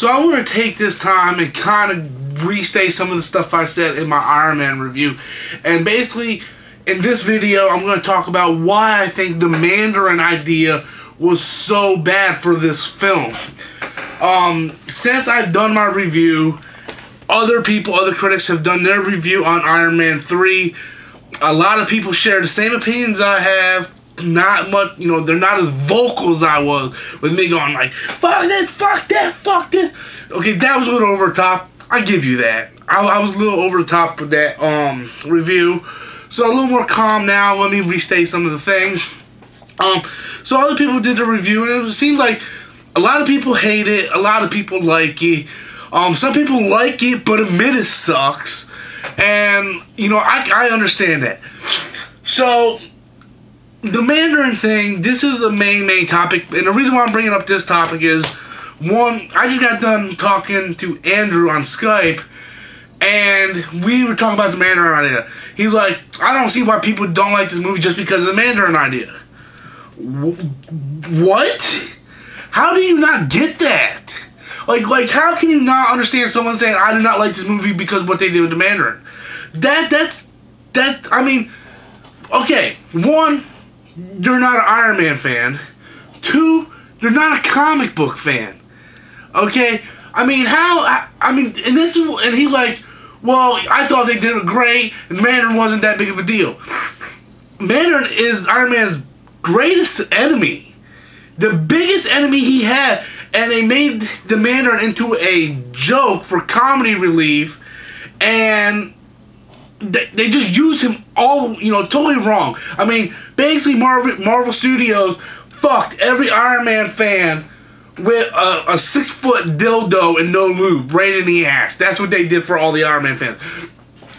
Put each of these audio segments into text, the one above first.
So I want to take this time and kind of restate some of the stuff I said in my Iron Man review. And basically, in this video, I'm going to talk about why I think the Mandarin idea was so bad for this film. Since I've done my review, other critics have done their review on Iron Man 3. A lot of people share the same opinions I have. Not much, you know, they're not as vocal as I was with me going like, fuck this, fuck that, fuck this. Okay, that was a little over the top. I give you that. I was a little over the top with that review. So a little more calm now. Let me restate some of the things. So other people did the review, and it seems like a lot of people hate it. A lot of people like it. Some people like it, but admit it sucks. And, you know, I understand that. So the Mandarin thing, this is the main topic. And the reason why I'm bringing up this topic is, one, I just got done talking to Andrew on Skype, and we were talking about the Mandarin idea. He's like, I don't see why people don't like this movie just because of the Mandarin idea. What? How do you not get that? Like, how can you not understand someone saying, I do not like this movie because of what they did with the Mandarin? I mean, okay, one, you're not an Iron Man fan. Two, you're not a comic book fan. Okay? I mean, and he's like, well, I thought they did it great, and Mandarin wasn't that big of a deal. Mandarin is Iron Man's greatest enemy. The biggest enemy he had, and they made the Mandarin into a joke for comedy relief, and they just used him all, you know, totally wrong. I mean, basically Marvel Studios fucked every Iron Man fan with a 6-foot dildo and no lube right in the ass. That's what they did for all the Iron Man fans.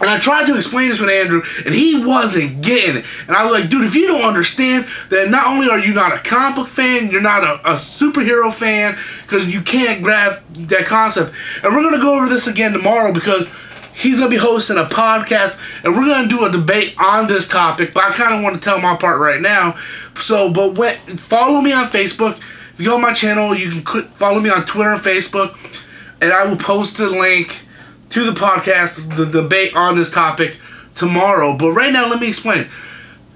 And I tried to explain this with Andrew, and he wasn't getting it. And I was like, dude, if you don't understand that not only are you not a comic book fan, you're not a superhero fan, because you can't grab that concept. And we're going to go over this again tomorrow, because he's going to be hosting a podcast, and we're going to do a debate on this topic, but I kind of want to tell my part right now. So, follow me on Facebook. If you go on my channel, you can follow me on Twitter and Facebook, and I will post the link to the podcast, the debate on this topic tomorrow. But right now, let me explain.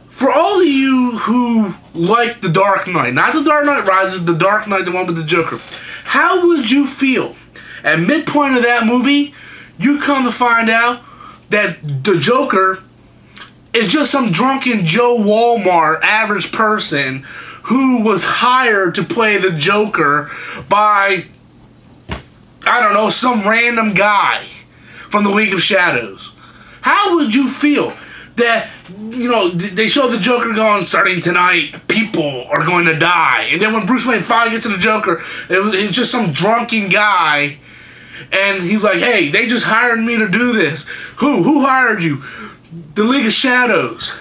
For all of you who like The Dark Knight, not The Dark Knight Rises, The Dark Knight, the one with the Joker, how would you feel at midpoint of that movie, you come to find out that the Joker is just some drunken Joe Walmart average person who was hired to play the Joker by, I don't know, some random guy from the League of Shadows? How would you feel that, you know, they show the Joker going, starting tonight, people are going to die. And then when Bruce Wayne finally gets to the Joker, it's just some drunken guy. And he's like, hey, they just hired me to do this. Who hired you? The League of Shadows.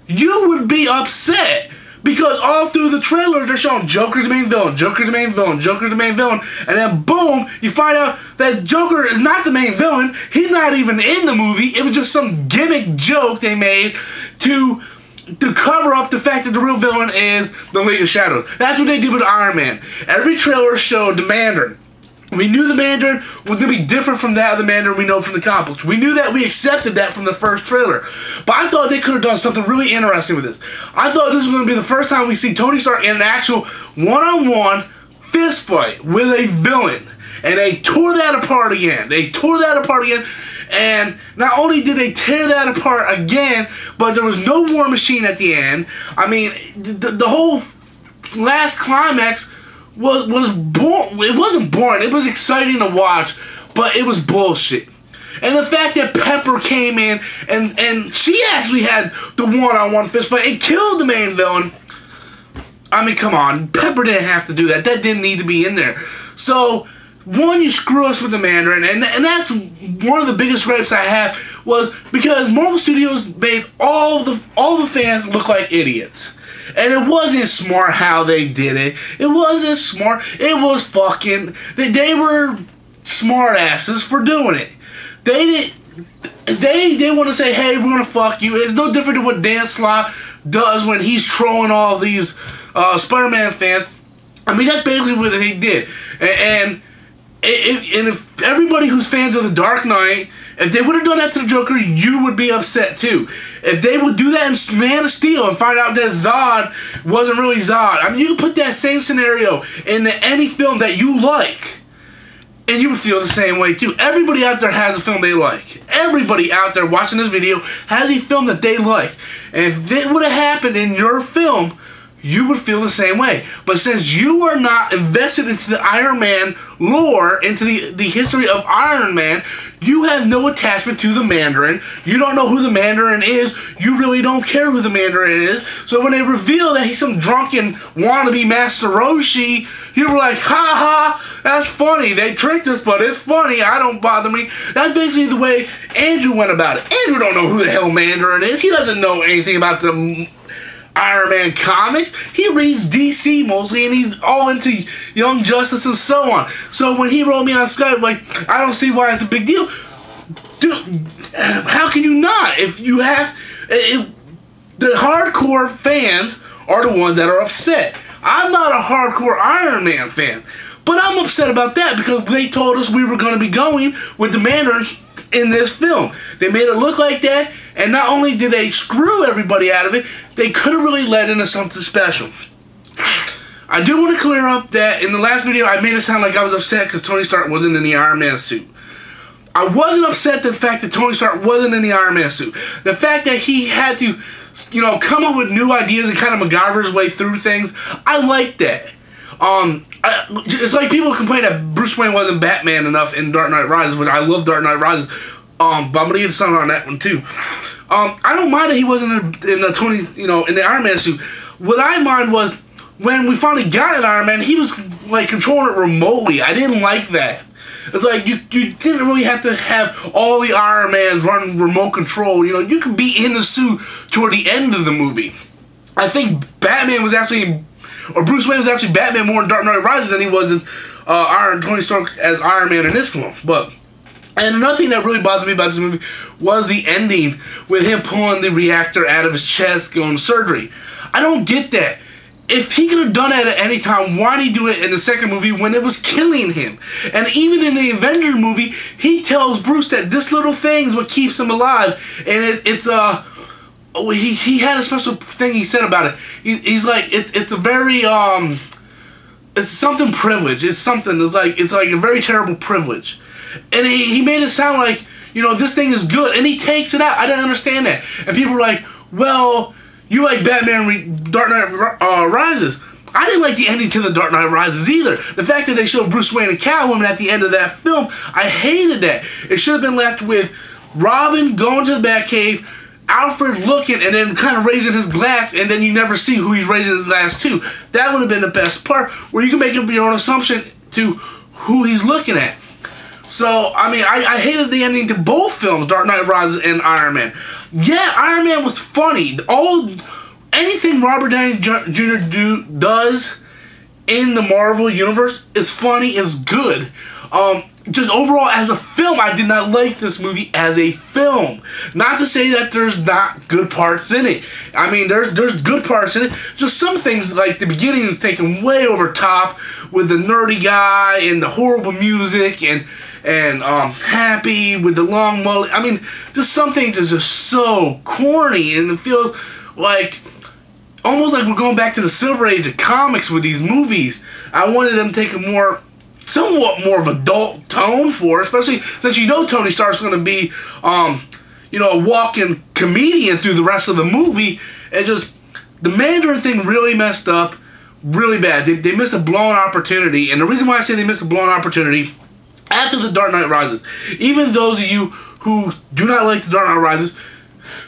You would be upset. Because all through the trailer, they're showing Joker's the main villain, Joker's the main villain, Joker's the main villain, and then boom, you find out that Joker is not the main villain. He's not even in the movie. It was just some gimmick joke they made to cover up the fact that the real villain is the League of Shadows. That's what they did with Iron Man. Every trailer showed the Mandarin. We knew the Mandarin was going to be different from that of the Mandarin we know from the comic books. We knew that. We accepted that from the first trailer. But I thought they could have done something really interesting with this. I thought this was going to be the first time we see Tony Stark in an actual one-on-one fist fight with a villain. And they tore that apart again. And not only did they tear that apart again, but there was no War Machine at the end. I mean, the whole last climax was boring. It wasn't boring. It was exciting to watch, but it was bullshit. And the fact that Pepper came in and she actually had the one-on-one fist fight and killed the main villain. I mean, come on. Pepper didn't have to do that. That didn't need to be in there. So, one, you screw us with the Mandarin, and that's one of the biggest gripes I have, was because Marvel Studios made all the fans look like idiots. And it wasn't smart how they did it. It wasn't smart. It was fucking... They were smart asses for doing it. They want to say, hey, we're going to fuck you. It's no different than what Dan Slott does when he's trolling all these Spider-Man fans. I mean, that's basically what he did. And And if everybody who's fans of The Dark Knight, if they would have done that to the Joker, you would be upset too. If they would do that in Man of Steel and find out that Zod wasn't really Zod, I mean, you can put that same scenario in any film that you like, and you would feel the same way too. Everybody out there has a film they like. Everybody out there watching this video has a film that they like. And if it would have happened in your film, you would feel the same way. But since you are not invested into the Iron Man lore, into the history of Iron Man, you have no attachment to the Mandarin. You don't know who the Mandarin is. You really don't care who the Mandarin is. So when they reveal that he's some drunken wannabe Master Roshi, you're like, ha ha, that's funny. They tricked us, but it's funny. I don't bother me. That's basically the way Andrew went about it. Andrew don't know who the hell Mandarin is. He doesn't know anything about the Iron Man comics. He reads DC mostly, and he's all into Young Justice and so on. So when he wrote me on Skype, like, I don't see why it's a big deal. Dude, how can you not? If you have... the hardcore fans are the ones that are upset. I'm not a hardcore Iron Man fan, but I'm upset about that because they told us we were going to be going with the Mandarin in this film. They made it look like that, and not only did they screw everybody out of it, they could have really led into something special. I do want to clear up that in the last video I made it sound like I was upset because Tony Stark wasn't in the Iron Man suit. I wasn't upset at the fact that Tony Stark wasn't in the Iron Man suit. The fact that he had to, you know, come up with new ideas and kind of MacGyver his way through things, I like that. It's like people complain that Bruce Wayne wasn't Batman enough in Dark Knight Rises, which I love Dark Knight Rises. But I'm gonna get something on that one too. I don't mind that he wasn't in the in the Iron Man suit. What I mind was when we finally got an Iron Man, he was like controlling it remotely. I didn't like that. It's like you didn't really have to have all the Iron Mans run remote control. You know, you could be in the suit toward the end of the movie. I think Batman was actually, or Bruce Wayne was actually Batman more in Dark Knight Rises than he was in Tony Stark as Iron Man in this film. And another thing that really bothered me about this movie was the ending with him pulling the reactor out of his chest going to surgery. I don't get that. If he could have done that at any time, why did he do it in the second movie when it was killing him? And even in the Avengers movie, he tells Bruce that this little thing is what keeps him alive. And he had a special thing he said about it. He's like, it's a very, it's something privilege. It's like a very terrible privilege. And he made it sound like, you know, this thing is good. And he takes it out. I didn't understand that. And people were like, well, you like Batman Dark Knight Rises. I didn't like the ending to the Dark Knight Rises either. The fact that they showed Bruce Wayne and Catwoman at the end of that film, I hated that. It should have been left with Robin going to the Batcave, Alfred looking and then kind of raising his glass, and then you never see who he's raising his glass to. That would have been the best part, where you can make up your own assumption to who he's looking at. So, I mean, I hated the ending to both films, Dark Knight Rises and Iron Man. Yeah, Iron Man was funny. Anything Robert Downey Jr. does in the Marvel Universe is funny, is good. Just overall, as a film, I did not like this movie as a film. Not to say that there's not good parts in it. I mean, there's good parts in it. Just some things, like the beginning is taken way over top with the nerdy guy and the horrible music and Happy with the long mullet. I mean, just some things is just so corny, and it feels like almost like we're going back to the Silver Age of comics with these movies. I wanted them to take a somewhat more of adult tone for it, especially since you know Tony Stark's going to be, you know, a walking comedian through the rest of the movie. And just the Mandarin thing really messed up, really bad. They missed a blown opportunity, and the reason why I say they missed a blown opportunity. After The Dark Knight Rises, even those of you who do not like The Dark Knight Rises,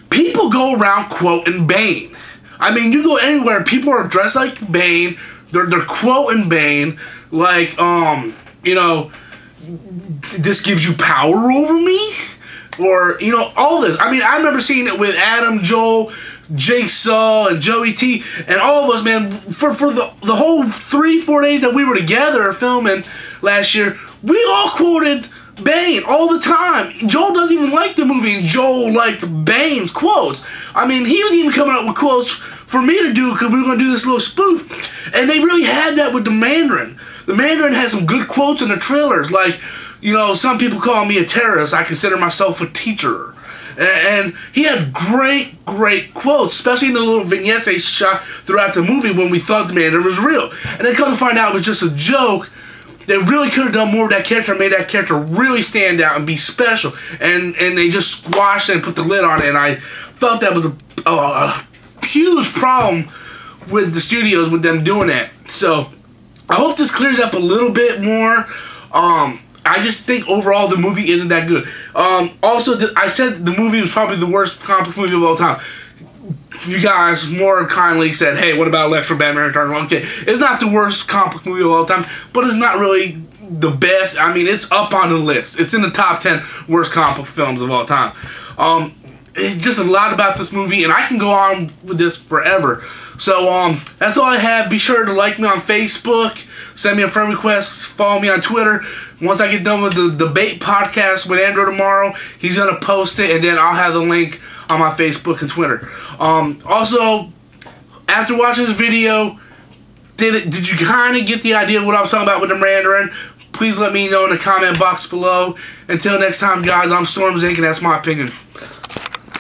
people go around quoting Bane. I mean, you go anywhere, people are dressed like Bane, they're quoting Bane, like, you know, this gives you power over me? Or, you know, all this. I mean, I remember seeing it with Adam, Joel, Jigsaw, and Joey T, and all of us, man, for the whole 3-4 days that we were together filming last year, we all quoted Bane all the time. Joel doesn't even like the movie, and Joel liked Bane's quotes. I mean, he was even coming up with quotes for me to do because we were going to do this little spoof. And they really had that with the Mandarin. The Mandarin has some good quotes in the trailers, like, you know, some people call me a terrorist. I consider myself a teacher. And he had great quotes, especially in the little vignettes they shot throughout the movie when we thought the Mandarin was real. And then come to find out it was just a joke. They really could have done more with that character and made that character really stand out and be special. And they just squashed it and put the lid on it. And I felt that was a huge problem with the studios with them doing that. So I hope this clears up a little bit more. I just think overall the movie isn't that good. Also, I said the movie was probably the worst comic movie of all time. You guys more kindly said, hey, what about Lex from Batman Returns? Okay, it's not the worst comic movie of all time, but it's not really the best. I mean, it's up on the list. It's in the top 10 worst comic films of all time. It's just a lot about this movie, and I can go on with this forever. So, that's all I have. Be sure to like me on Facebook, send me a friend request, follow me on Twitter. Once I get done with the debate podcast with Andrew tomorrow, he's going to post it, and then I'll have the link on my Facebook and Twitter. Also, after watching this video, did you kind of get the idea of what I was talking about with the Mandarin? Please let me know in the comment box below. Until next time, guys, I'm Storm Zink, and that's my opinion.